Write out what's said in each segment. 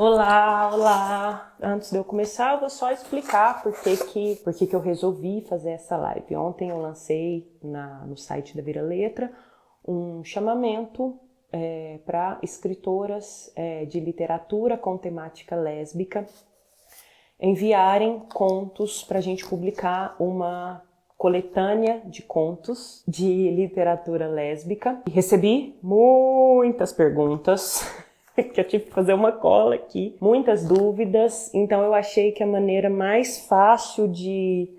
Olá, olá! Antes de eu começar, eu vou só explicar por que eu resolvi fazer essa live. Ontem eu lancei no site da Vira Letra um chamamento para escritoras de literatura com temática lésbica enviarem contos para a gente publicar uma coletânea de contos de literatura lésbica. E recebi muitas perguntas. Que eu tive que fazer uma cola aqui, muitas dúvidas, então eu achei que a maneira mais fácil de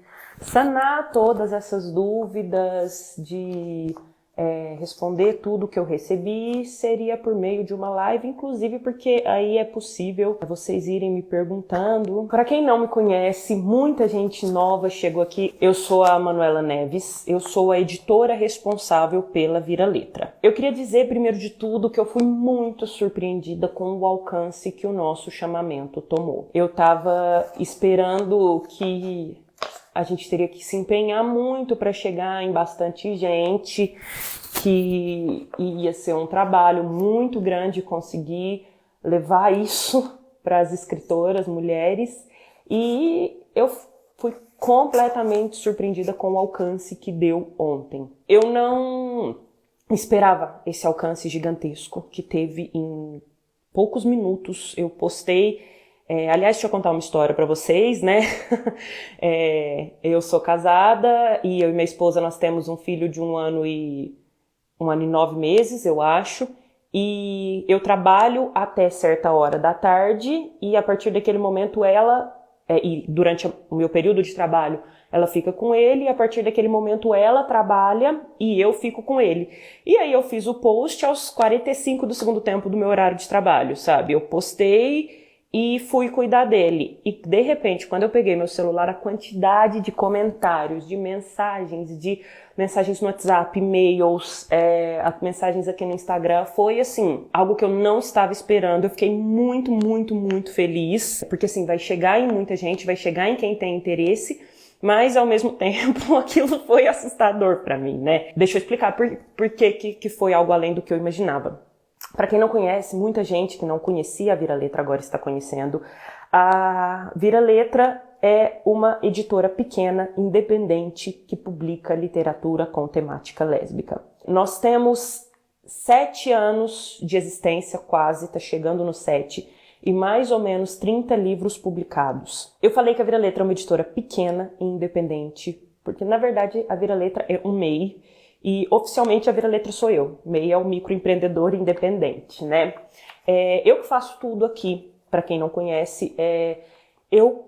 sanar todas essas dúvidas, de responder tudo que eu recebi, seria por meio de uma live, inclusive porque aí é possível vocês irem me perguntando. Para quem não me conhece, muita gente nova chegou aqui. Eu sou a Manuela Neves, eu sou a editora responsável pela Vira Letra. Eu queria dizer, primeiro de tudo, que eu fui muito surpreendida com o alcance que o nosso chamamento tomou. Eu estava esperando que a gente teria que se empenhar muito para chegar em bastante gente, que ia ser um trabalho muito grande conseguir levar isso para as escritoras mulheres, e eu fui completamente surpreendida com o alcance que deu ontem. Eu não esperava esse alcance gigantesco que teve em poucos minutos. Eu postei. Aliás, deixa eu contar uma história para vocês, né? Eu sou casada e eu e minha esposa nós temos um filho de 1 ano e 9 meses, eu acho. E eu trabalho até certa hora da tarde e a partir daquele momento e durante o meu período de trabalho, ela fica com ele, e a partir daquele momento ela trabalha e eu fico com ele. E aí eu fiz o post aos 45 do segundo tempo do meu horário de trabalho, sabe? Eu postei e fui cuidar dele. E de repente, quando eu peguei meu celular, a quantidade de comentários, de mensagens no WhatsApp, e-mails, mensagens aqui no Instagram, foi assim, algo que eu não estava esperando. Eu fiquei muito, muito, muito feliz, porque assim, vai chegar em muita gente, vai chegar em quem tem interesse, mas ao mesmo tempo aquilo foi assustador para mim, né? Deixa eu explicar por que foi algo além do que eu imaginava. Para quem não conhece, muita gente que não conhecia a Vira Letra agora está conhecendo. A Vira Letra é uma editora pequena, independente, que publica literatura com temática lésbica. Nós temos 7 anos de existência, quase, está chegando no 7, e mais ou menos 30 livros publicados. Eu falei que a Vira Letra é uma editora pequena e independente, porque na verdade a Vira Letra é um MEI, e oficialmente a Vira Letra sou eu. MEI é o microempreendedor independente, né? Eu que faço tudo aqui, para quem não conhece. Eu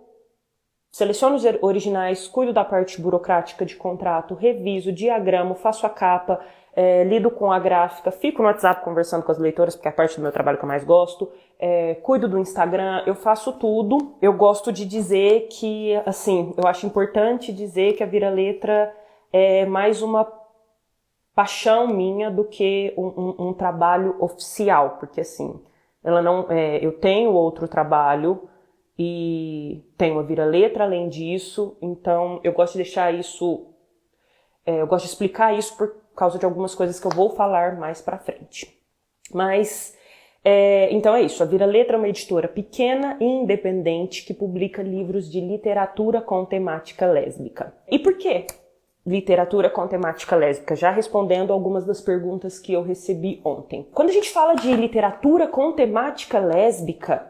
seleciono os originais, cuido da parte burocrática de contrato, reviso, diagramo, faço a capa, lido com a gráfica, fico no WhatsApp conversando com as leitoras, porque é a parte do meu trabalho que eu mais gosto, cuido do Instagram, eu faço tudo. Eu gosto de dizer que, assim, eu acho importante dizer que a Vira Letra é mais uma paixão minha do que um trabalho oficial, porque assim, eu tenho outro trabalho e tenho a Vira Letra além disso, então eu gosto de deixar isso, eu gosto de explicar isso por causa de algumas coisas que eu vou falar mais pra frente. Mas, então é isso, a Vira Letra é uma editora pequena e independente que publica livros de literatura com temática lésbica. E por quê? Literatura com temática lésbica, já respondendo algumas das perguntas que eu recebi ontem. Quando a gente fala de literatura com temática lésbica,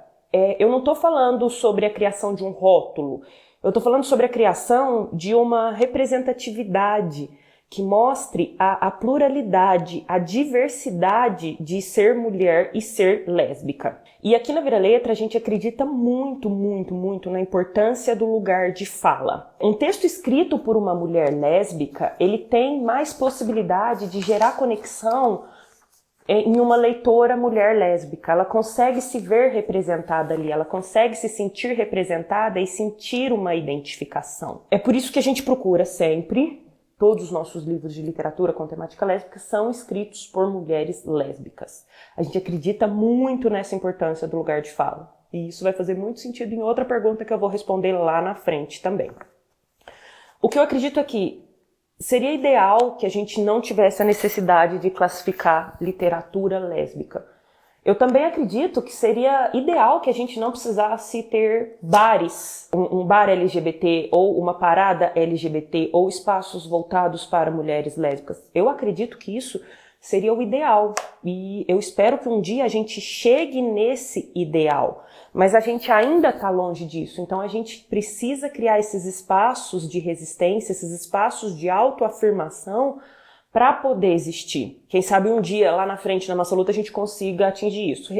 eu não estou falando sobre a criação de um rótulo, eu estou falando sobre a criação de uma representatividade que mostre a pluralidade, a diversidade de ser mulher e ser lésbica. E aqui na Vira Letra a gente acredita muito, muito, muito na importância do lugar de fala. Um texto escrito por uma mulher lésbica, ele tem mais possibilidade de gerar conexão em uma leitora mulher lésbica. Ela consegue se ver representada ali, ela consegue se sentir representada e sentir uma identificação. É por isso que a gente procura sempre. Todos os nossos livros de literatura com temática lésbica são escritos por mulheres lésbicas. A gente acredita muito nessa importância do lugar de fala. E isso vai fazer muito sentido em outra pergunta que eu vou responder lá na frente também. O que eu acredito é que seria ideal que a gente não tivesse a necessidade de classificar literatura lésbica. Eu também acredito que seria ideal que a gente não precisasse ter bares, um bar LGBT ou uma parada LGBT ou espaços voltados para mulheres lésbicas. Eu acredito que isso seria o ideal e eu espero que um dia a gente chegue nesse ideal, mas a gente ainda está longe disso, então a gente precisa criar esses espaços de resistência, esses espaços de autoafirmação para poder existir. Quem sabe um dia, lá na frente, na nossa luta, a gente consiga atingir isso.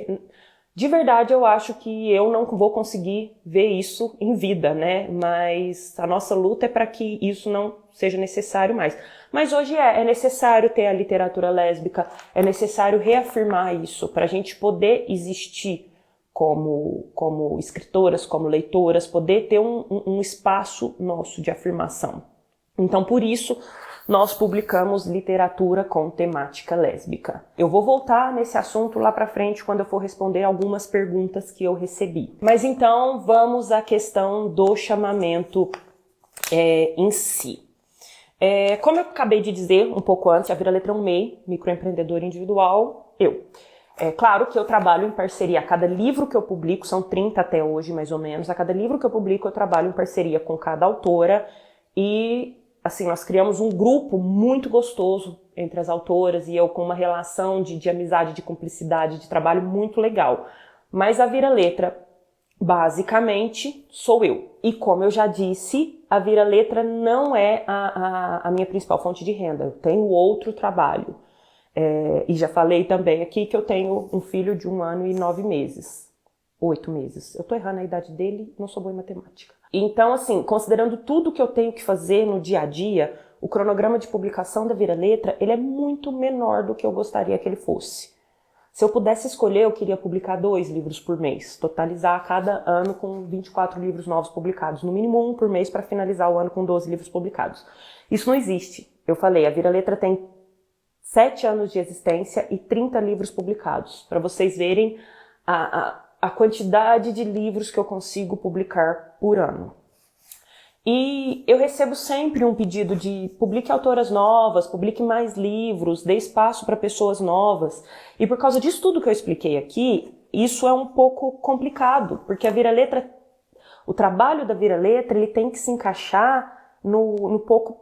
De verdade, eu acho que eu não vou conseguir ver isso em vida, né? Mas a nossa luta é para que isso não seja necessário mais. Mas hoje é necessário ter a literatura lésbica, é necessário reafirmar isso para a gente poder existir como escritoras, como leitoras, poder ter um espaço nosso de afirmação. Então, por isso, nós publicamos literatura com temática lésbica. Eu vou voltar nesse assunto lá pra frente quando eu for responder algumas perguntas que eu recebi. Mas então vamos à questão do chamamento em si. Como eu acabei de dizer um pouco antes, a Vira Letra é um MEI, microempreendedor individual, É claro que eu trabalho em parceria. A cada livro que eu publico, são 30 até hoje mais ou menos, a cada livro que eu publico eu trabalho em parceria com cada autora e assim, nós criamos um grupo muito gostoso entre as autoras e eu com uma relação de amizade, de cumplicidade, de trabalho muito legal. Mas a Vira Letra, basicamente, sou eu. E como eu já disse, a Vira Letra não é a minha principal fonte de renda. Eu tenho outro trabalho. E já falei também aqui que eu tenho um filho de 1 ano e 9 meses. 8 meses. Eu tô errando a idade dele, não sou boa em matemática. Então, assim, considerando tudo que eu tenho que fazer no dia a dia, o cronograma de publicação da Vira Letra, ele é muito menor do que eu gostaria que ele fosse. Se eu pudesse escolher, eu queria publicar 2 livros por mês, totalizar cada ano com 24 livros novos publicados, no mínimo 1 por mês para finalizar o ano com 12 livros publicados. Isso não existe. Eu falei, a Vira Letra tem 7 anos de existência e 30 livros publicados, para vocês verem a quantidade de livros que eu consigo publicar por ano. E eu recebo sempre um pedido de publique autoras novas, publique mais livros, dê espaço para pessoas novas. E por causa disso tudo que eu expliquei aqui, isso é um pouco complicado, porque a Vira Letra, o trabalho da Vira Letra, ele tem que se encaixar no pouco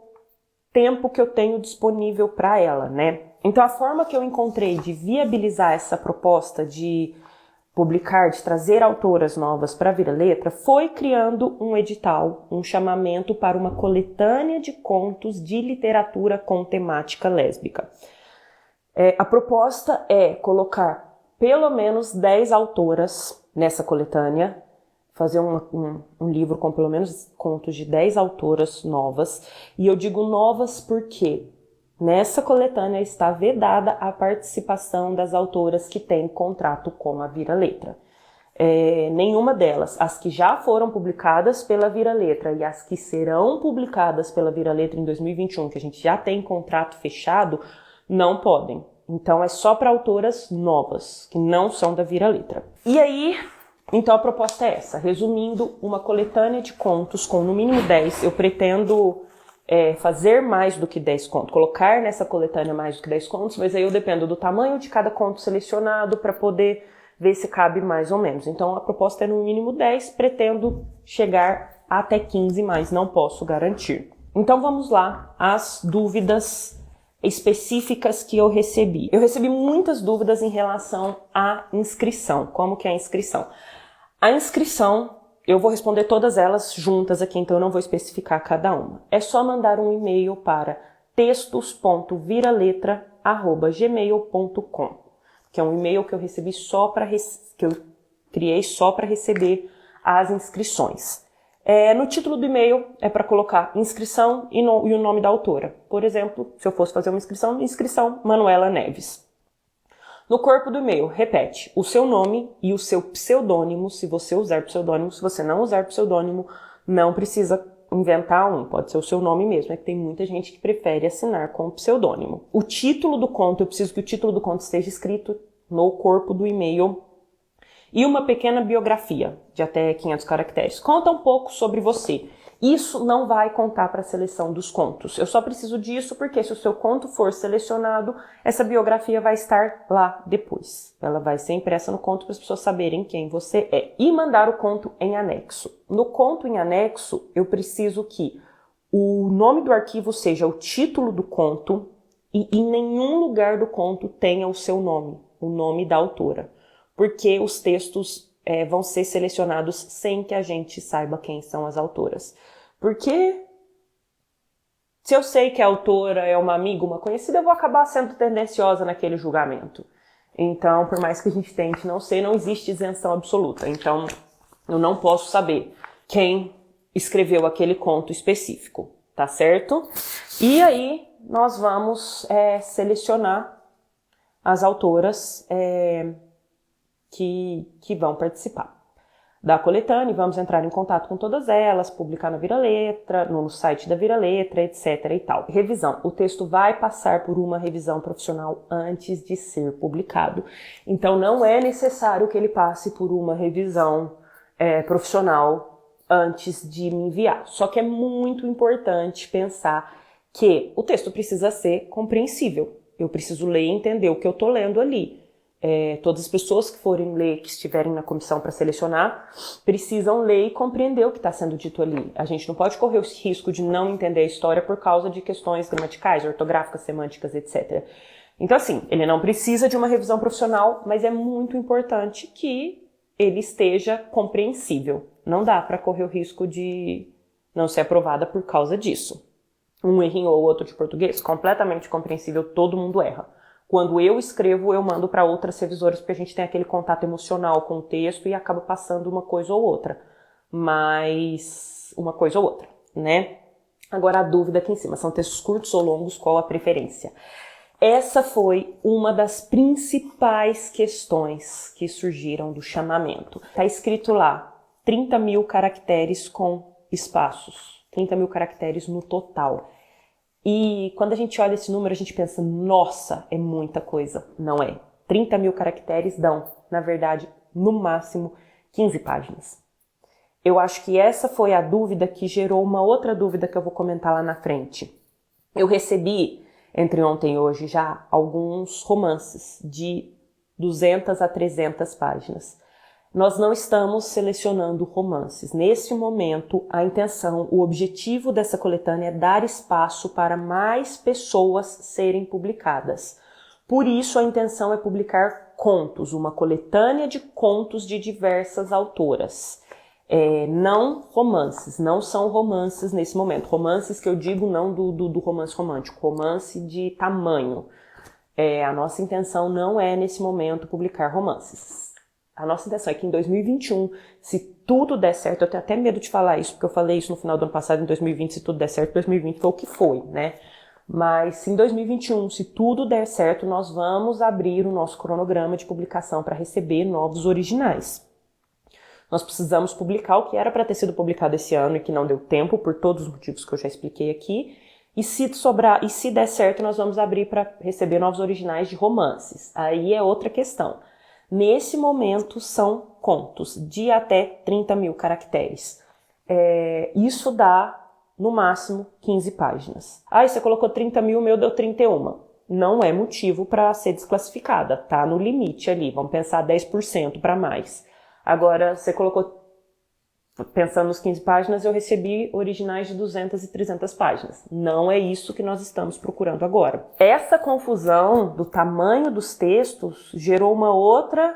tempo que eu tenho disponível para ela, né? Então a forma que eu encontrei de viabilizar essa proposta de publicar, de trazer autoras novas para a Vira Letra, foi criando um edital, um chamamento para uma coletânea de contos de literatura com temática lésbica. A proposta é colocar pelo menos 10 autoras nessa coletânea, fazer um livro com pelo menos contos de 10 autoras novas, e eu digo novas porque nessa coletânea está vedada a participação das autoras que têm contrato com a Vira Letra. Nenhuma delas, as que já foram publicadas pela Vira Letra e as que serão publicadas pela Vira Letra em 2021, que a gente já tem contrato fechado, não podem. Então é só para autoras novas, que não são da Vira Letra. E aí, então a proposta é essa, resumindo, uma coletânea de contos com no mínimo 10, eu pretendo fazer mais do que 10 contos, colocar nessa coletânea mais do que 10 contos, mas aí eu dependo do tamanho de cada conto selecionado para poder ver se cabe mais ou menos. Então a proposta é no mínimo 10, pretendo chegar até 15, mas não posso garantir. Então vamos lá, as dúvidas específicas que eu recebi. Eu recebi muitas dúvidas em relação à inscrição. Como que é a inscrição? A inscrição, eu vou responder todas elas juntas aqui, então eu não vou especificar cada uma. É só mandar um e-mail para textos.viraletra@gmail.com, que é um e-mail que eu recebi que eu criei só para receber as inscrições. No título do e-mail é para colocar inscrição e o nome da autora. Por exemplo, se eu fosse fazer uma inscrição Manuela Neves. No corpo do e-mail, repete o seu nome e o seu pseudônimo, se você usar pseudônimo. Se você não usar pseudônimo, não precisa inventar um, pode ser o seu nome mesmo. É que tem muita gente que prefere assinar com pseudônimo. O título do conto, eu preciso que o título do conto esteja escrito no corpo do e-mail. E uma pequena biografia, de até 500 caracteres. Conta um pouco sobre você. Isso não vai contar para a seleção dos contos. Eu só preciso disso porque se o seu conto for selecionado, essa biografia vai estar lá depois. Ela vai ser impressa no conto para as pessoas saberem quem você é. E mandar o conto em anexo. No conto em anexo, eu preciso que o nome do arquivo seja o título do conto e em nenhum lugar do conto tenha o seu nome, o nome da autora. Porque os textos vão ser selecionados sem que a gente saiba quem são as autoras. Porque se eu sei que a autora é uma amiga, uma conhecida, eu vou acabar sendo tendenciosa naquele julgamento. Então, por mais que a gente tente não ser, não existe isenção absoluta. Então, eu não posso saber quem escreveu aquele conto específico, tá certo? E aí, nós vamos selecionar as autoras que vão participar da coletânea, vamos entrar em contato com todas elas, publicar na Vira-Letra, no site da Vira-Letra, etc. e tal. Revisão. O texto vai passar por uma revisão profissional antes de ser publicado. Então, não é necessário que ele passe por uma revisão profissional antes de me enviar. Só que é muito importante pensar que o texto precisa ser compreensível. Eu preciso ler e entender o que eu estou lendo ali. Todas as pessoas que forem ler, que estiverem na comissão para selecionar, precisam ler e compreender o que está sendo dito ali. A gente não pode correr o risco de não entender a história por causa de questões gramaticais, ortográficas, semânticas, etc. Então, assim, ele não precisa de uma revisão profissional, mas é muito importante que ele esteja compreensível. Não dá para correr o risco de não ser aprovada por causa disso. Um errinho ou outro de português, completamente compreensível, todo mundo erra. Quando eu escrevo, eu mando para outras revisoras, porque a gente tem aquele contato emocional com o texto e acaba passando uma coisa ou outra. Mas uma coisa ou outra, né? Agora a dúvida aqui em cima, são textos curtos ou longos, qual a preferência? Essa foi uma das principais questões que surgiram do chamamento. Está escrito lá, 30 mil caracteres com espaços, 30 mil caracteres no total. E quando a gente olha esse número, a gente pensa, nossa, é muita coisa. Não é. 30 mil caracteres dão, na verdade, no máximo 15 páginas. Eu acho que essa foi a dúvida que gerou uma outra dúvida que eu vou comentar lá na frente. Eu recebi, entre ontem e hoje, já alguns romances de 200 a 300 páginas. Nós não estamos selecionando romances. Nesse momento, a intenção, o objetivo dessa coletânea é dar espaço para mais pessoas serem publicadas. Por isso, a intenção é publicar contos, uma coletânea de contos de diversas autoras. Não romances, não são romances nesse momento. Romances que eu digo não do romance romântico, romance de tamanho. A nossa intenção não é, nesse momento, publicar romances. A nossa intenção é que em 2021, se tudo der certo, eu tenho até medo de falar isso, porque eu falei isso no final do ano passado, em 2020, se tudo der certo, 2020 foi o que foi, né? Mas se em 2021, se tudo der certo, nós vamos abrir o nosso cronograma de publicação para receber novos originais. Nós precisamos publicar o que era para ter sido publicado esse ano e que não deu tempo, por todos os motivos que eu já expliquei aqui. E se sobrar, e se der certo, nós vamos abrir para receber novos originais de romances. Aí é outra questão. Nesse momento são contos de até 30 mil caracteres. Isso dá, no máximo, 15 páginas. Você colocou 30 mil, o meu deu 31. Não é motivo para ser desclassificada, tá no limite ali, vamos pensar 10% para mais. Agora, você colocou, pensando nos 15 páginas, eu recebi originais de 200 e 300 páginas. Não é isso que nós estamos procurando agora. Essa confusão do tamanho dos textos gerou uma outra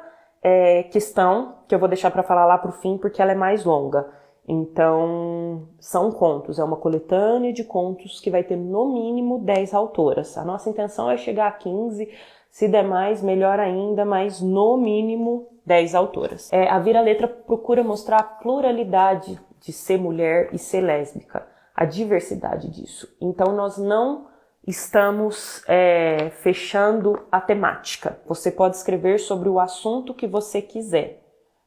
questão, que eu vou deixar para falar lá para o fim, porque ela é mais longa. Então, são contos, é uma coletânea de contos que vai ter no mínimo 10 autoras. A nossa intenção é chegar a 15, se der mais, melhor ainda, mas no mínimo 10 autoras. A Vira-Letra procura mostrar a pluralidade de ser mulher e ser lésbica, a diversidade disso. Então, nós não estamos fechando a temática. Você pode escrever sobre o assunto que você quiser,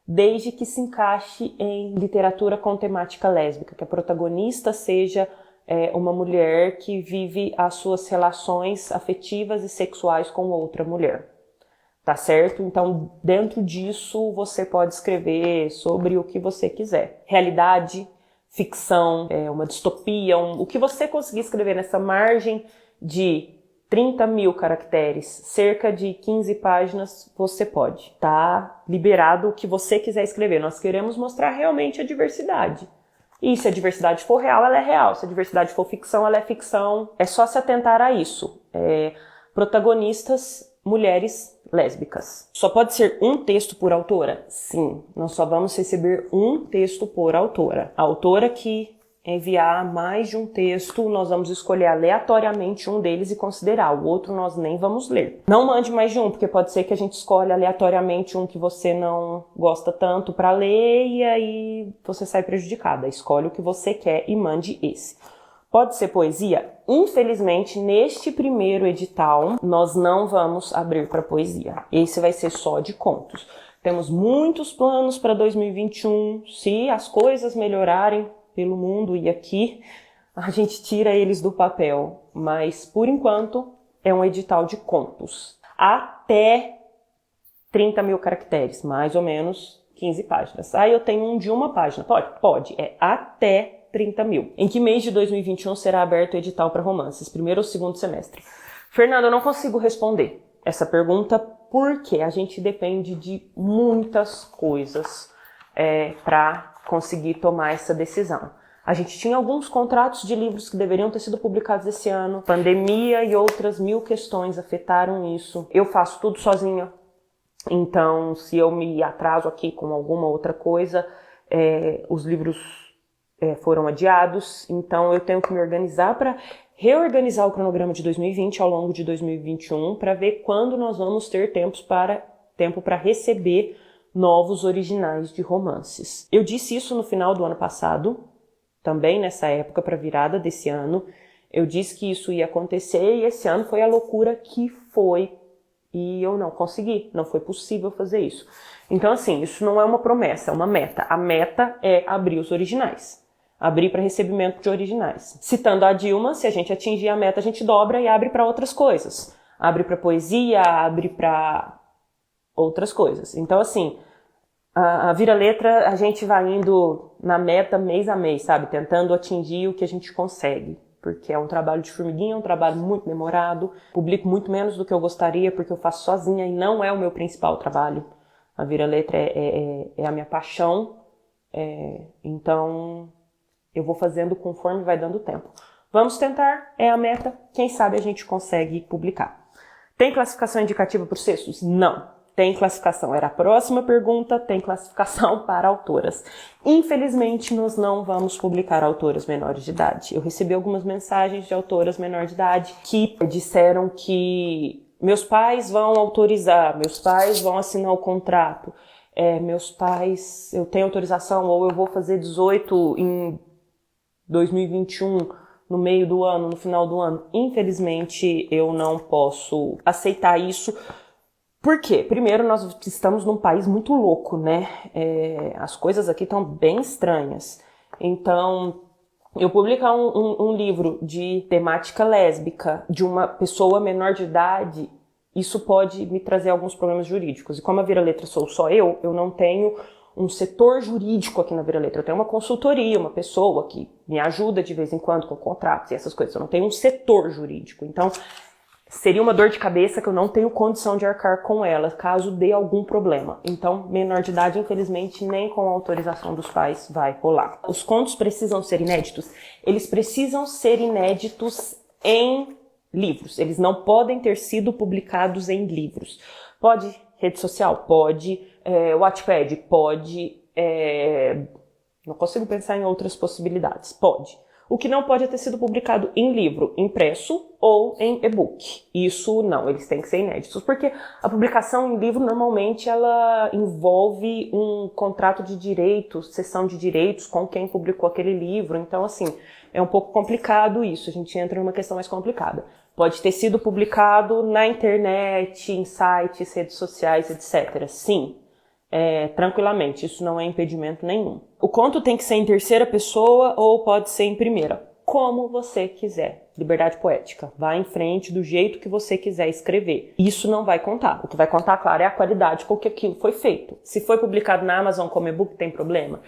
desde que se encaixe em literatura com temática lésbica, que a protagonista seja uma mulher que vive as suas relações afetivas e sexuais com outra mulher. Tá certo? Então, dentro disso, você pode escrever sobre o que você quiser. Realidade, ficção, uma distopia, o que você conseguir escrever nessa margem de 30 mil caracteres, cerca de 15 páginas, você pode. Tá liberado o que você quiser escrever. Nós queremos mostrar realmente a diversidade. E se a diversidade for real, ela é real. Se a diversidade for ficção, ela é ficção. É só se atentar a isso. Protagonistas, mulheres lésbicas. Só pode ser um texto por autora? Sim, nós só vamos receber um texto por autora. A autora que enviar mais de um texto, nós vamos escolher aleatoriamente um deles e considerar. O outro nós nem vamos ler. Não mande mais de um, porque pode ser que a gente escolha aleatoriamente um que você não gosta tanto para ler e aí você sai prejudicada. Escolhe o que você quer e mande esse. Pode ser poesia? Infelizmente, neste primeiro edital, nós não vamos abrir para poesia. Esse vai ser só de contos. Temos muitos planos para 2021. Se as coisas melhorarem pelo mundo e aqui, a gente tira eles do papel. Mas, por enquanto, é um edital de contos. Até 30 mil caracteres, mais ou menos 15 páginas. Aí eu tenho um de uma página. Pode. É até 30 mil. Em que mês de 2021 será aberto o edital para romances? Primeiro ou segundo semestre? Fernanda, eu não consigo responder essa pergunta porque a gente depende de muitas coisas para conseguir tomar essa decisão. A gente tinha alguns contratos de livros que deveriam ter sido publicados esse ano. Pandemia e outras 1000 questões afetaram isso. Eu faço tudo sozinha. Então, se eu me atraso aqui com alguma outra coisa, os livros foram adiados. Então, eu tenho que me organizar para reorganizar o cronograma de 2020 ao longo de 2021 para ver quando nós vamos ter tempo para receber novos originais de romances. Eu disse isso no final do ano passado, também nessa época, para a virada desse ano. Eu disse que isso ia acontecer e esse ano foi a loucura que foi. E eu não consegui, não foi possível fazer isso. Então, assim, isso não é uma promessa, é uma meta. A meta é abrir os originais. Abrir para recebimento de originais. Citando a Dilma, se a gente atingir a meta, a gente dobra e abre para outras coisas. Abre para poesia, abre para outras coisas. Então, assim, a Vira-Letra, a gente vai indo na meta mês a mês, sabe? Tentando atingir o que a gente consegue. Porque é um trabalho de formiguinha, é um trabalho muito demorado. Publico muito menos do que eu gostaria, porque eu faço sozinha e não é o meu principal trabalho. A Vira-Letra é a minha paixão. Então, eu vou fazendo conforme vai dando tempo. Vamos tentar, é a meta. Quem sabe a gente consegue publicar. Tem classificação indicativa para os textos? Não. Tem classificação, era a próxima pergunta, tem classificação para autoras. Infelizmente, nós não vamos publicar autoras menores de idade. Eu recebi algumas mensagens de autoras menores de idade que disseram que meus pais vão autorizar, meus pais vão assinar o contrato, meus pais, eu tenho autorização ou eu vou fazer 18 em 2021, no meio do ano, no final do ano. Infelizmente, eu não posso aceitar isso. Por quê? Primeiro, nós estamos num país muito louco, né? As coisas aqui estão bem estranhas. Então, eu publicar um livro de temática lésbica de uma pessoa menor de idade, isso pode me trazer alguns problemas jurídicos. E como a Vira-Letra sou só eu não tenho um setor jurídico aqui na Vira-Letra. Eu tenho uma consultoria, uma pessoa que me ajuda de vez em quando com contratos e essas coisas. Eu não tenho um setor jurídico. Então, seria uma dor de cabeça que eu não tenho condição de arcar com ela, caso dê algum problema. Então, menor de idade, infelizmente, nem com a autorização dos pais vai rolar. Os contos precisam ser inéditos? Eles precisam ser inéditos em livros. Eles não podem ter sido publicados em livros. Pode rede social? Pode. Wattpad? Pode. Não consigo pensar em outras possibilidades. Pode. O que não pode é ter sido publicado em livro impresso ou em e-book. Isso não, eles têm que ser inéditos, porque a publicação em livro normalmente ela envolve um contrato de direitos, cessão de direitos com quem publicou aquele livro. Então, assim, é um pouco complicado isso, a gente entra numa questão mais complicada. Pode ter sido publicado na internet, em sites, redes sociais, etc. Sim. Tranquilamente, isso não é impedimento nenhum. O conto tem que ser em terceira pessoa ou pode ser em primeira, como você quiser. Liberdade poética, vá em frente do jeito que você quiser escrever. Isso não vai contar. O que vai contar, claro, é a qualidade com que aquilo foi feito. Se foi publicado na Amazon como e-book, tem problema?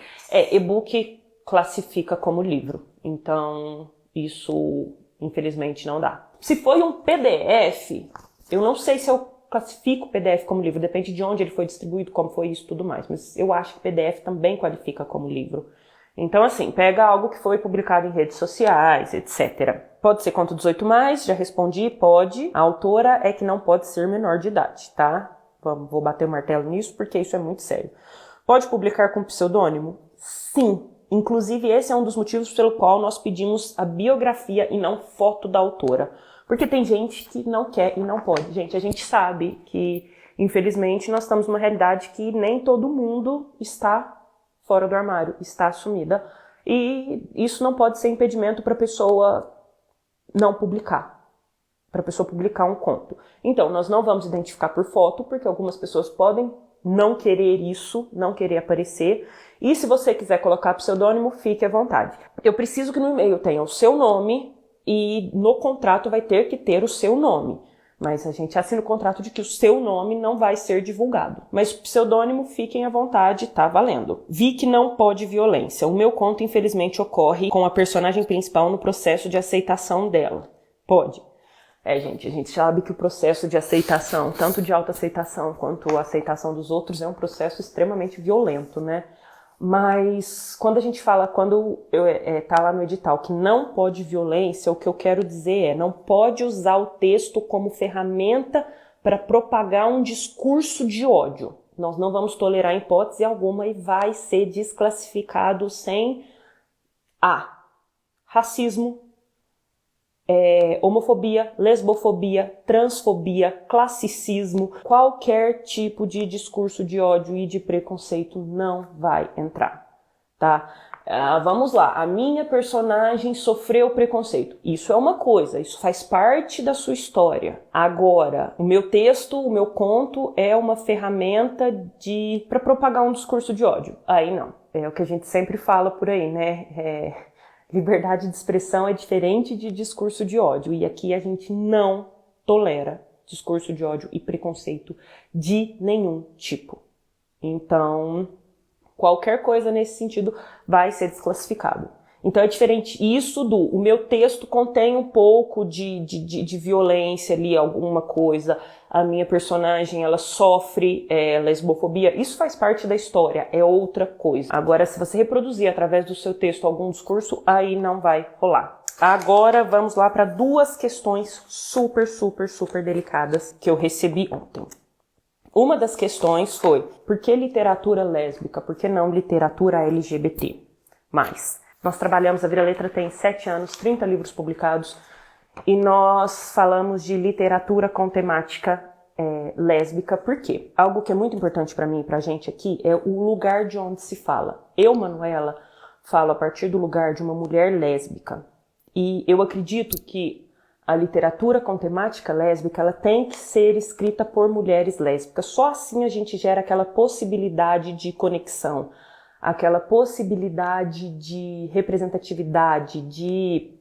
E-book classifica como livro. Então, isso, infelizmente, não dá. Se foi um PDF, eu não sei se eu classifico o PDF como livro, depende de onde ele foi distribuído, como foi isso e tudo mais, mas eu acho que PDF também qualifica como livro. Então, assim, pega algo que foi publicado em redes sociais, etc. Pode ser conto 18+, já respondi, pode. A autora é que não pode ser menor de idade, tá? Vou bater o martelo nisso porque isso é muito sério. Pode publicar com pseudônimo? Sim. Inclusive, esse é um dos motivos pelo qual nós pedimos a biografia e não foto da autora. Porque tem gente que não quer e não pode. Gente, a gente sabe que, infelizmente, nós estamos numa realidade que nem todo mundo está fora do armário, está assumida. E isso não pode ser impedimento para a pessoa não publicar. Para a pessoa publicar um conto. Então, nós não vamos identificar por foto, porque algumas pessoas podem não querer isso, não querer aparecer. E se você quiser colocar pseudônimo, fique à vontade. Eu preciso que no e-mail tenha o seu nome e no contrato vai ter que ter o seu nome. Mas a gente assina o contrato de que o seu nome não vai ser divulgado. Mas pseudônimo, fiquem à vontade, tá valendo. Vi que não pode violência. O meu conto, infelizmente, ocorre com a personagem principal no processo de aceitação dela. Pode. Gente, a gente sabe que o processo de aceitação, tanto de autoaceitação quanto a aceitação dos outros, é um processo extremamente violento, né? Mas quando a gente fala, tá lá no edital que não pode violência, o que eu quero dizer é, não pode usar o texto como ferramenta para propagar um discurso de ódio. Nós não vamos tolerar hipótese alguma e vai ser desclassificado sem racismo, homofobia, lesbofobia, transfobia, classicismo, qualquer tipo de discurso de ódio e de preconceito não vai entrar, tá? Vamos lá, a minha personagem sofreu preconceito. Isso é uma coisa, isso faz parte da sua história. Agora, o meu texto, o meu conto é uma ferramenta para propagar um discurso de ódio. Aí não, é o que a gente sempre fala por aí, né? Liberdade de expressão é diferente de discurso de ódio. E aqui a gente não tolera discurso de ódio e preconceito de nenhum tipo. Então, qualquer coisa nesse sentido vai ser desclassificado. Então é diferente isso o meu texto contém um pouco de violência ali, alguma coisa. A minha personagem, ela sofre lesbofobia. Isso faz parte da história, é outra coisa. Agora, se você reproduzir através do seu texto algum discurso, aí não vai rolar. Agora, vamos lá para 2 questões super, super, super delicadas que eu recebi ontem. Uma das questões foi, por que literatura lésbica? Por que não literatura LGBT? Nós trabalhamos, a Vira Letra tem 7 anos, 30 livros publicados, e nós falamos de literatura com temática lésbica. Por quê? Algo que é muito importante para mim e pra gente aqui é o lugar de onde se fala. Eu, Manuela, falo a partir do lugar de uma mulher lésbica. E eu acredito que a literatura com temática lésbica, ela tem que ser escrita por mulheres lésbicas. Só assim a gente gera aquela possibilidade de conexão, aquela possibilidade de representatividade, de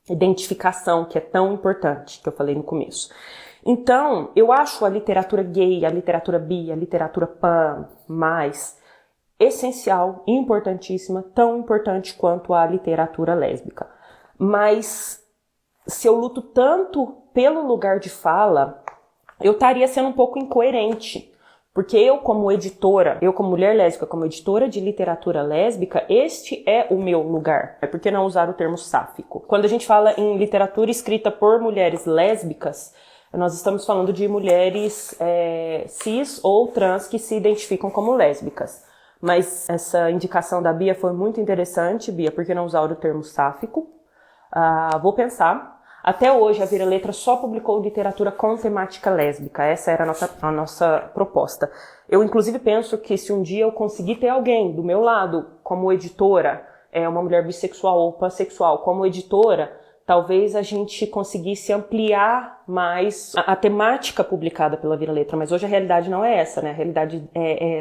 identificação, que é tão importante, que eu falei no começo. Então, eu acho a literatura gay, a literatura bi, a literatura pan, mais essencial, importantíssima, tão importante quanto a literatura lésbica. Mas se eu luto tanto pelo lugar de fala, eu estaria sendo um pouco incoerente. Porque eu como editora, eu como mulher lésbica, como editora de literatura lésbica, este é o meu lugar. Por que não usar o termo sáfico? Quando a gente fala em literatura escrita por mulheres lésbicas, nós estamos falando de mulheres cis ou trans que se identificam como lésbicas. Mas essa indicação da Bia foi muito interessante. Bia, por que não usar o termo sáfico? Vou pensar. Até hoje, a Vira Letra só publicou literatura com temática lésbica. Essa era a nossa proposta. Eu, inclusive, penso que se um dia eu conseguir ter alguém do meu lado como editora, uma mulher bissexual ou pansexual como editora, talvez a gente conseguisse ampliar mais a temática publicada pela Vira Letra. Mas hoje a realidade não é essa, né? A realidade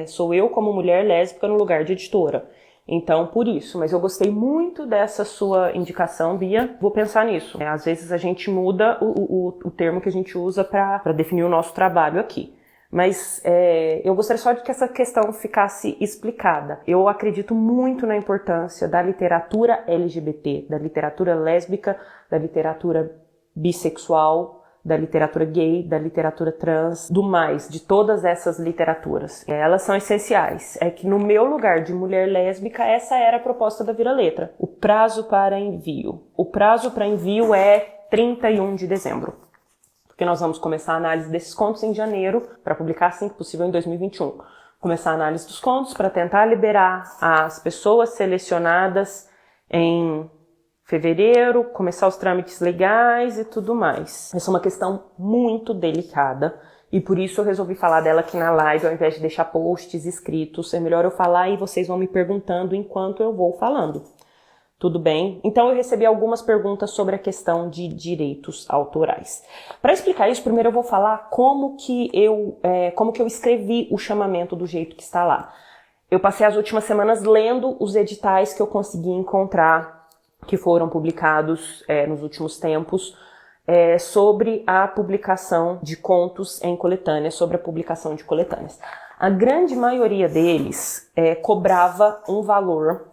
sou eu como mulher lésbica no lugar de editora. Então, por isso. Mas eu gostei muito dessa sua indicação, Bia. Vou pensar nisso. Às vezes a gente muda o termo que a gente usa para definir o nosso trabalho aqui. Mas eu gostaria só de que essa questão ficasse explicada. Eu acredito muito na importância da literatura LGBT, da literatura lésbica, da literatura bissexual, da literatura gay, da literatura trans, do mais, de todas essas literaturas. Elas são essenciais. É que no meu lugar de mulher lésbica, essa era a proposta da Vira Letra. O prazo para envio. O prazo para envio é 31 de dezembro. Porque nós vamos começar a análise desses contos em janeiro, para publicar assim que possível em 2021. Começar a análise dos contos para tentar liberar as pessoas selecionadas em fevereiro, começar os trâmites legais e tudo mais. Essa é uma questão muito delicada e por isso eu resolvi falar dela aqui na live ao invés de deixar posts escritos. É melhor eu falar e vocês vão me perguntando enquanto eu vou falando. Tudo bem? Então eu recebi algumas perguntas sobre a questão de direitos autorais. Para explicar isso, primeiro eu vou falar como que eu escrevi o chamamento do jeito que está lá. Eu passei as últimas semanas lendo os editais que eu consegui encontrar, que foram publicados nos últimos tempos, sobre a publicação de contos em coletâneas, sobre a publicação de coletâneas. A grande maioria deles cobrava um valor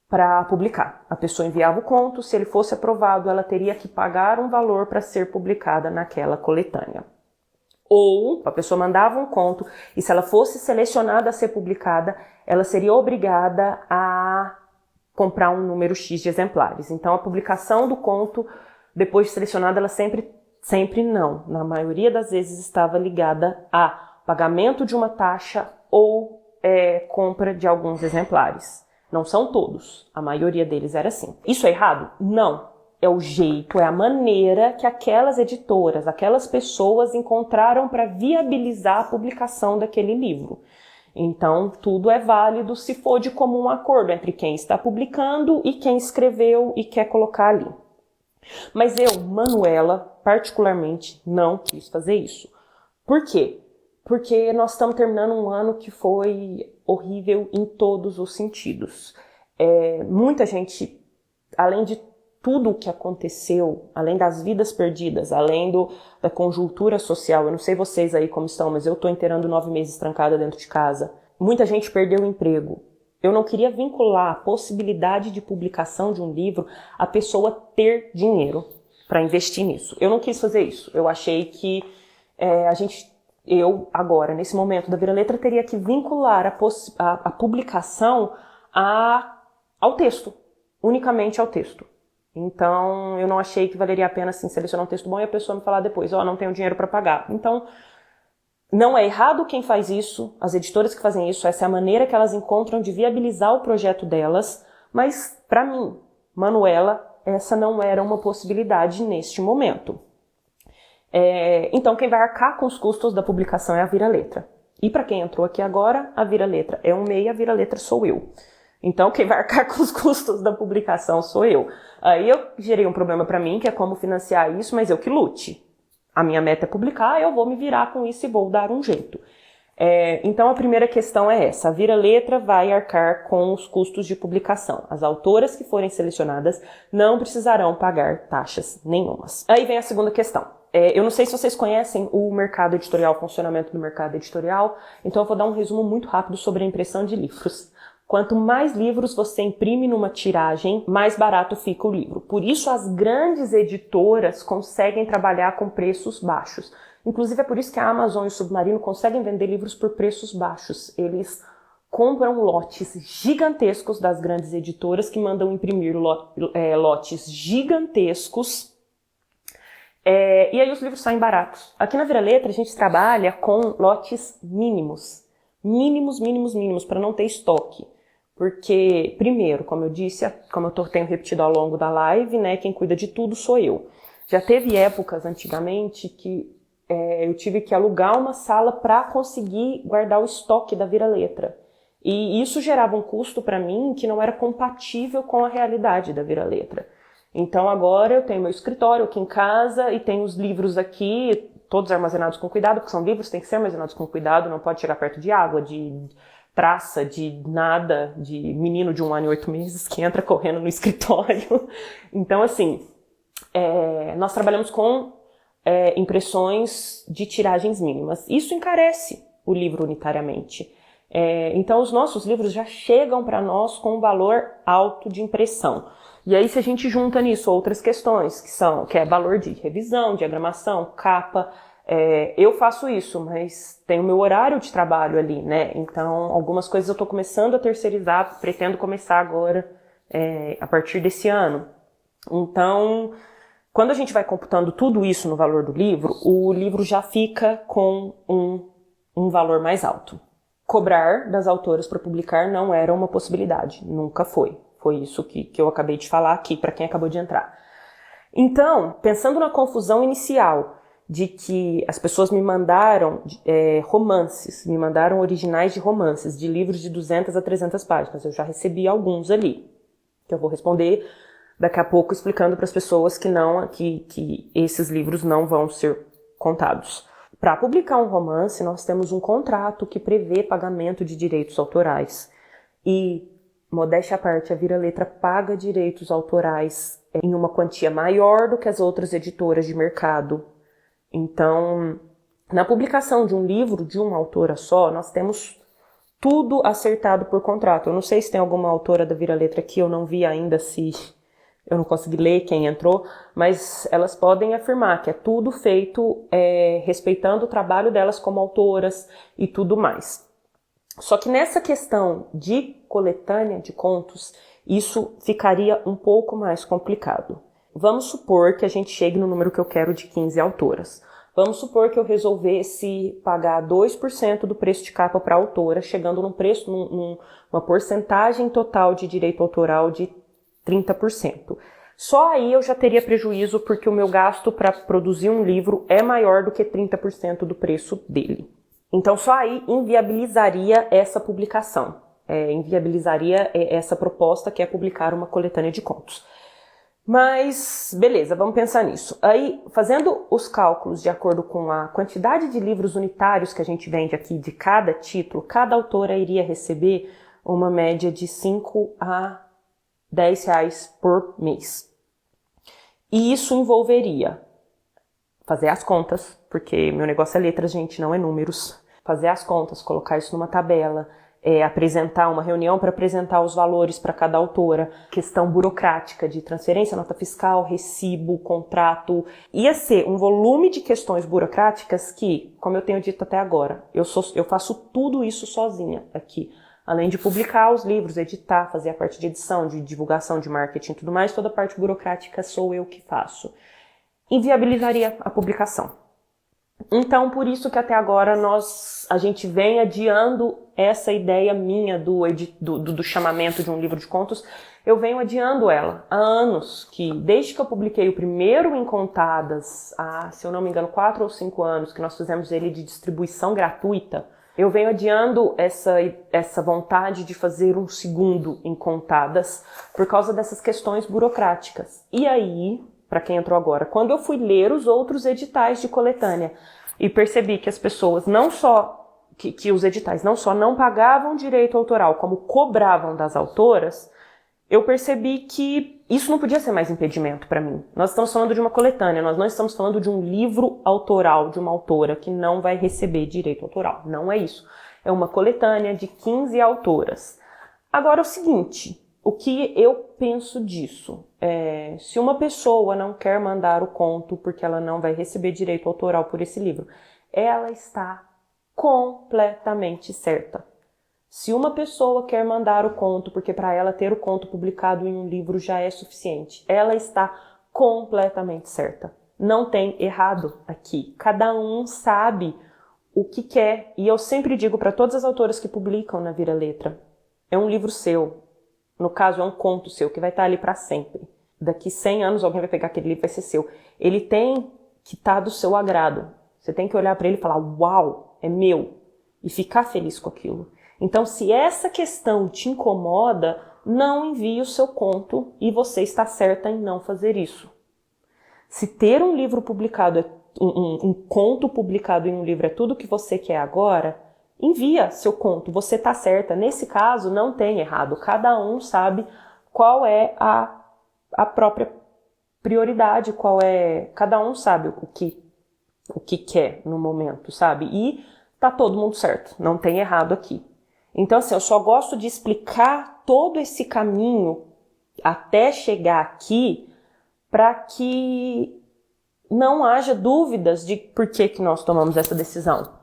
para publicar. A pessoa enviava o conto, se ele fosse aprovado, ela teria que pagar um valor para ser publicada naquela coletânea. Ou a pessoa mandava um conto e se ela fosse selecionada a ser publicada, ela seria obrigada a comprar um número X de exemplares. Então a publicação do conto, depois de selecionada, ela sempre não. Na maioria das vezes estava ligada a pagamento de uma taxa ou compra de alguns exemplares. Não são todos, a maioria deles era assim. Isso é errado? Não. É o jeito, é a maneira que aquelas editoras, aquelas pessoas encontraram para viabilizar a publicação daquele livro. Então, tudo é válido se for de comum acordo entre quem está publicando e quem escreveu e quer colocar ali. Mas eu, Manuela, particularmente, não quis fazer isso. Por quê? Porque nós estamos terminando um ano que foi horrível em todos os sentidos. Muita gente, além de tudo o que aconteceu, além das vidas perdidas, além da conjuntura social, eu não sei vocês aí como estão, mas eu estou inteirando 9 meses trancada dentro de casa. Muita gente perdeu o emprego. Eu não queria vincular a possibilidade de publicação de um livro à pessoa ter dinheiro para investir nisso. Eu não quis fazer isso. Eu achei que eu, agora, nesse momento da Vira Letra, teria que vincular a publicação ao texto, unicamente ao texto. Então, eu não achei que valeria a pena assim, selecionar um texto bom e a pessoa me falar depois, não tenho dinheiro para pagar. Então, não é errado quem faz isso, as editoras que fazem isso, essa é a maneira que elas encontram de viabilizar o projeto delas, mas, para mim, Manuela, essa não era uma possibilidade neste momento. Então quem vai arcar com os custos da publicação é a Vira Letra. E para quem entrou aqui agora, a Vira Letra é um MEI, a Vira Letra sou eu. Então quem vai arcar com os custos da publicação sou eu. Aí eu gerei um problema para mim, que é como financiar isso, mas eu que lute. A minha meta é publicar, eu vou me virar com isso e vou dar um jeito. Então a primeira questão é essa, a Vira Letra vai arcar com os custos de publicação. As autoras que forem selecionadas não precisarão pagar taxas nenhumas. Aí vem a segunda questão. Eu não sei se vocês conhecem o mercado editorial, o funcionamento do mercado editorial, então eu vou dar um resumo muito rápido sobre a impressão de livros. Quanto mais livros você imprime numa tiragem, mais barato fica o livro. Por isso as grandes editoras conseguem trabalhar com preços baixos. Inclusive é por isso que a Amazon e o Submarino conseguem vender livros por preços baixos. Eles compram lotes gigantescos das grandes editoras que mandam imprimir lotes gigantescos. E aí os livros saem baratos. Aqui na Vira Letra a gente trabalha com lotes mínimos. Mínimos, para não ter estoque. Porque, primeiro, como eu disse, como eu tenho repetido ao longo da live, né, quem cuida de tudo sou eu. Já teve épocas antigamente que eu tive que alugar uma sala para conseguir guardar o estoque da Vira Letra. E isso gerava um custo para mim que não era compatível com a realidade da Vira Letra. Então agora eu tenho meu escritório aqui em casa e tenho os livros aqui, todos armazenados com cuidado, porque são livros, tem que ser armazenados com cuidado, não pode chegar perto de água, de traça, de nada, de menino de 1 ano e 8 meses que entra correndo no escritório. Então assim, nós trabalhamos com impressões de tiragens mínimas. Isso encarece o livro unitariamente. Então os nossos livros já chegam para nós com um valor alto de impressão. E aí se a gente junta nisso outras questões, que é valor de revisão, diagramação, capa, eu faço isso, mas tem o meu horário de trabalho ali, né? Então algumas coisas eu estou começando a terceirizar, pretendo começar agora a partir desse ano. Então, quando a gente vai computando tudo isso no valor do livro, o livro já fica com um valor mais alto. Cobrar das autoras para publicar não era uma possibilidade, nunca foi. Foi isso que eu acabei de falar aqui para quem acabou de entrar. Então, pensando na confusão inicial de que as pessoas me mandaram romances, me mandaram originais de romances, de livros de 200 a 300 páginas, eu já recebi alguns ali, que eu vou responder daqui a pouco explicando para as pessoas que esses livros não vão ser contados. Para publicar um romance, nós temos um contrato que prevê pagamento de direitos autorais. E, modéstia à parte, a Vira-Letra paga direitos autorais em uma quantia maior do que as outras editoras de mercado. Então, na publicação de um livro de uma autora só, nós temos tudo acertado por contrato. Eu não sei se tem alguma autora da Vira-Letra aqui, eu não vi ainda se... Eu não consegui ler quem entrou, mas elas podem afirmar que é tudo feito respeitando o trabalho delas como autoras e tudo mais. Só que nessa questão de coletânea de contos, isso ficaria um pouco mais complicado. Vamos supor que a gente chegue no número que eu quero de 15 autoras. Vamos supor que eu resolvesse pagar 2% do preço de capa para a autora, chegando numa porcentagem total de direito autoral de 30%. Só aí eu já teria prejuízo porque o meu gasto para produzir um livro é maior do que 30% do preço dele. Então só aí inviabilizaria essa publicação, inviabilizaria essa proposta que é publicar uma coletânea de contos. Mas, beleza, vamos pensar nisso. Aí, fazendo os cálculos de acordo com a quantidade de livros unitários que a gente vende aqui de cada título, cada autora iria receber uma média de 5 a R$10 por mês. E isso envolveria fazer as contas, porque meu negócio é letras, gente, não é números. Fazer as contas, colocar isso numa tabela, apresentar uma reunião para apresentar os valores para cada autora, questão burocrática de transferência, nota fiscal, recibo, contrato. Ia ser um volume de questões burocráticas que, como eu tenho dito até agora, eu faço tudo isso sozinha aqui. Além de publicar os livros, editar, fazer a parte de edição, de divulgação, de marketing e tudo mais, toda a parte burocrática sou eu que faço. Inviabilizaria a publicação. Então, por isso que até agora a gente vem adiando essa ideia minha do chamamento de um livro de contos, eu venho adiando ela há anos, que desde que eu publiquei o primeiro em Contadas, há, se eu não me engano, 4 ou 5 anos, que nós fizemos ele de distribuição gratuita, eu venho adiando essa vontade de fazer um segundo em Contadas por causa dessas questões burocráticas. E aí, para quem entrou agora, quando eu fui ler os outros editais de coletânea e percebi que as pessoas não só, que os editais não só não pagavam direito autoral, como cobravam das autoras, eu percebi que isso não podia ser mais impedimento para mim. Nós estamos falando de uma coletânea, nós não estamos falando de um livro autoral de uma autora que não vai receber direito autoral. Não é isso. É uma coletânea de 15 autoras. Agora, o seguinte, o que eu penso disso? Se uma pessoa não quer mandar o conto porque ela não vai receber direito autoral por esse livro, ela está completamente certa. Se uma pessoa quer mandar o conto porque para ela ter o conto publicado em um livro já é suficiente, ela está completamente certa. Não tem errado aqui. Cada um sabe o que quer. E eu sempre digo para todas as autoras que publicam na Vira-Letra, é um livro seu. No caso, é um conto seu que vai estar ali para sempre. Daqui 100 anos alguém vai pegar aquele livro e vai ser seu. Ele tem que estar do seu agrado. Você tem que olhar para ele e falar, uau, é meu. E ficar feliz com aquilo. Então, se essa questão te incomoda, não envie o seu conto e você está certa em não fazer isso. Se ter um livro publicado, um conto publicado em um livro é tudo que você quer agora, envia seu conto, você está certa. Nesse caso, não tem errado. Cada um sabe qual é a própria prioridade, cada um sabe o que o que quer no momento, sabe? E tá todo mundo certo, não tem errado aqui. Então, assim, eu só gosto de explicar todo esse caminho até chegar aqui para que não haja dúvidas de por que nós tomamos essa decisão.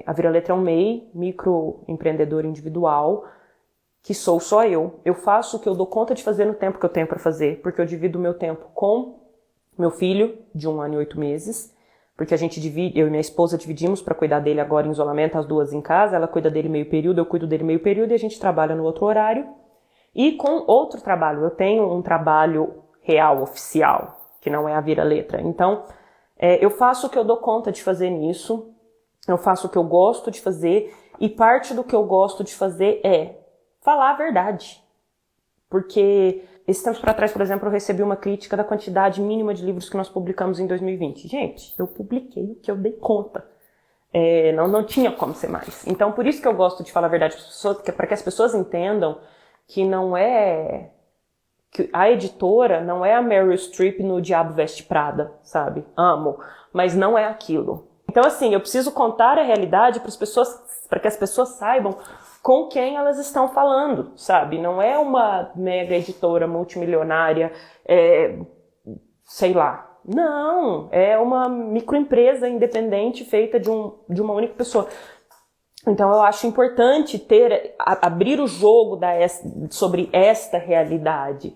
A Vira Letra é um MEI, microempreendedor individual, que sou só eu. Eu faço o que eu dou conta de fazer no tempo que eu tenho para fazer, porque eu divido o meu tempo com meu filho, de 1 ano e 8 meses, porque a gente divide, eu e minha esposa dividimos para cuidar dele agora em isolamento, as duas em casa, ela cuida dele meio período, eu cuido dele meio período e a gente trabalha no outro horário. E com outro trabalho, eu tenho um trabalho real, oficial, que não é a Vira Letra. Então, eu faço o que eu dou conta de fazer nisso, eu faço o que eu gosto de fazer, e parte do que eu gosto de fazer é falar a verdade. Porque esses tempos para trás, por exemplo, eu recebi uma crítica da quantidade mínima de livros que nós publicamos em 2020. Gente, eu publiquei o que eu dei conta. Não tinha como ser mais. Então, por isso que eu gosto de falar a verdade para que as pessoas entendam que não é... que a editora não é a Meryl Streep no Diabo Veste Prada, sabe? Amo, mas não é aquilo. Então, assim, eu preciso contar a realidade para que as pessoas saibam com quem elas estão falando, sabe? Não é uma mega editora multimilionária, sei lá. Não, é uma microempresa independente feita de uma única pessoa. Então eu acho importante abrir o jogo sobre esta realidade,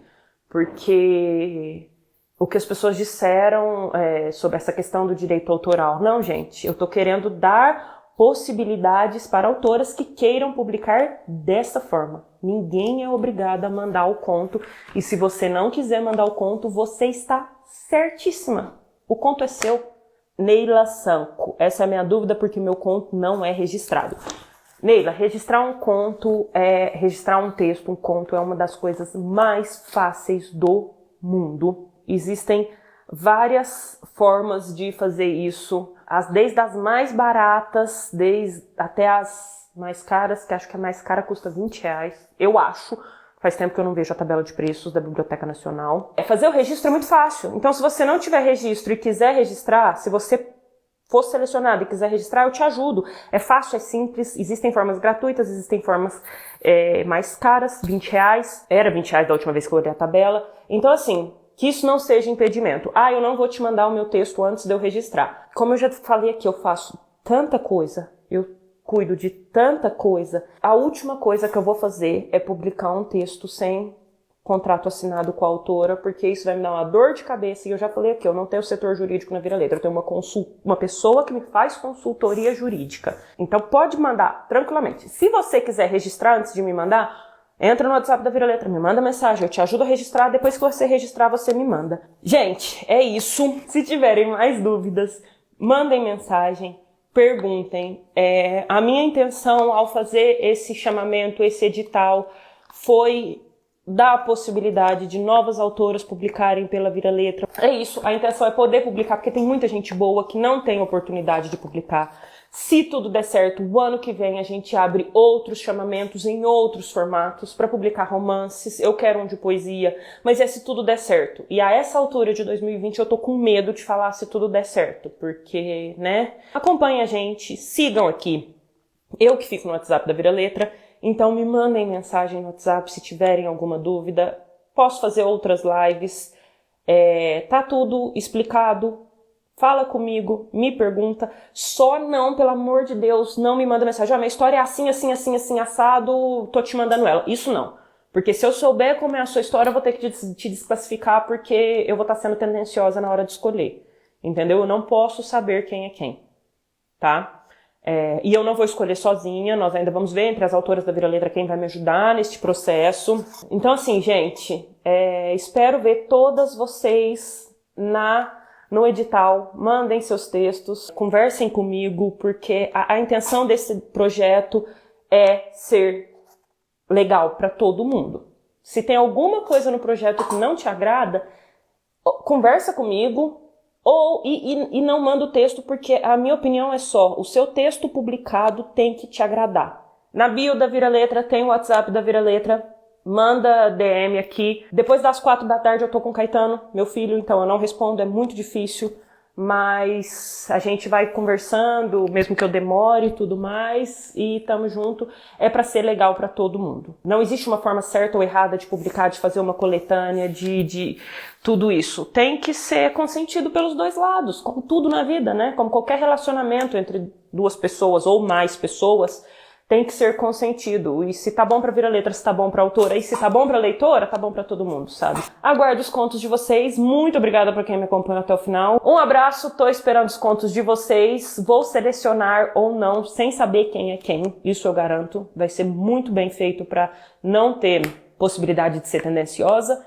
porque o que as pessoas disseram sobre essa questão do direito autoral, não, gente, eu tô querendo dar possibilidades para autoras que queiram publicar dessa forma. Ninguém é obrigado a mandar o conto, e se você não quiser mandar o conto, você está certíssima. O conto é seu. Neila Sanco. Essa é a minha dúvida porque meu conto não é registrado. Neila, registrar um conto, registrar um texto, um conto é uma das coisas mais fáceis do mundo. Existem várias formas de fazer isso, desde as mais baratas, até as mais caras, que acho que a mais cara custa R$20, eu acho. Faz tempo que eu não vejo a tabela de preços da Biblioteca Nacional. Fazer o registro é muito fácil. Então, se você não tiver registro e quiser registrar, se você for selecionado e quiser registrar, eu te ajudo. É fácil, é simples. Existem formas gratuitas, existem formas mais caras, R$20. Era R$20 da última vez que eu olhei a tabela. Então, assim, que isso não seja impedimento. Eu não vou te mandar o meu texto antes de eu registrar. Como eu já falei aqui, eu faço tanta coisa. Eu cuido de tanta coisa. A última coisa que eu vou fazer é publicar um texto sem contrato assinado com a autora, porque isso vai me dar uma dor de cabeça, e eu já falei aqui, eu não tenho setor jurídico na Vira Letra, eu tenho uma pessoa que me faz consultoria jurídica. Então pode mandar tranquilamente. Se você quiser registrar antes de me mandar, entra no WhatsApp da Vira Letra, me manda mensagem, eu te ajudo a registrar, depois que você registrar, você me manda. Gente, é isso. Se tiverem mais dúvidas, mandem mensagem. Perguntem. A minha intenção ao fazer esse chamamento, esse edital, foi dar a possibilidade de novas autoras publicarem pela Vira Letra. É isso, a intenção é poder publicar, porque tem muita gente boa que não tem oportunidade de publicar. Se tudo der certo, o ano que vem a gente abre outros chamamentos em outros formatos para publicar romances. Eu quero um de poesia, mas se tudo der certo. E a essa altura de 2020 eu tô com medo de falar se tudo der certo, porque, né? Acompanhem a gente, sigam aqui. Eu que fico no WhatsApp da Vira Letra, então me mandem mensagem no WhatsApp se tiverem alguma dúvida. Posso fazer outras lives. Tá tudo explicado. Fala comigo, me pergunta, só não, pelo amor de Deus, não me manda mensagem. Minha história é assim, assim, assim, assim, assado, tô te mandando ela. Isso não. Porque se eu souber como é a sua história, eu vou ter que te desclassificar porque eu vou estar sendo tendenciosa na hora de escolher. Entendeu? Eu não posso saber quem é quem. Tá? E eu não vou escolher sozinha, nós ainda vamos ver entre as autoras da Vira Letra quem vai me ajudar neste processo. Então, assim, gente, espero ver todas vocês no edital, mandem seus textos, conversem comigo, porque a intenção desse projeto é ser legal para todo mundo. Se tem alguma coisa no projeto que não te agrada, conversa comigo e não manda o texto, porque a minha opinião é só, o seu texto publicado tem que te agradar. Na bio da Vira Letra tem o WhatsApp da Vira Letra, manda DM aqui. Depois das 4 da tarde eu tô com o Caetano, meu filho, então eu não respondo, é muito difícil. mas a gente vai conversando, mesmo que eu demore e tudo mais, e tamo junto. É para ser legal para todo mundo. Não existe uma forma certa ou errada de publicar, de fazer uma coletânea, de tudo isso. Tem que ser consentido pelos dois lados, como tudo na vida, né? Como qualquer relacionamento entre duas pessoas ou mais pessoas, tem que ser consentido. E se tá bom pra Vira-Letra, se tá bom pra autora, e se tá bom pra leitora, tá bom pra todo mundo, sabe? Aguardo os contos de vocês. Muito obrigada por quem me acompanhou até o final. Um abraço, tô esperando os contos de vocês. Vou selecionar ou não, sem saber quem é quem. Isso eu garanto. Vai ser muito bem feito pra não ter possibilidade de ser tendenciosa.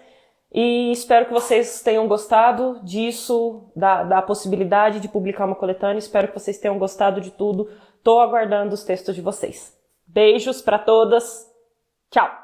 E espero que vocês tenham gostado disso, da possibilidade de publicar uma coletânea. Espero que vocês tenham gostado de tudo. Tô aguardando os textos de vocês. Beijos pra todas. Tchau!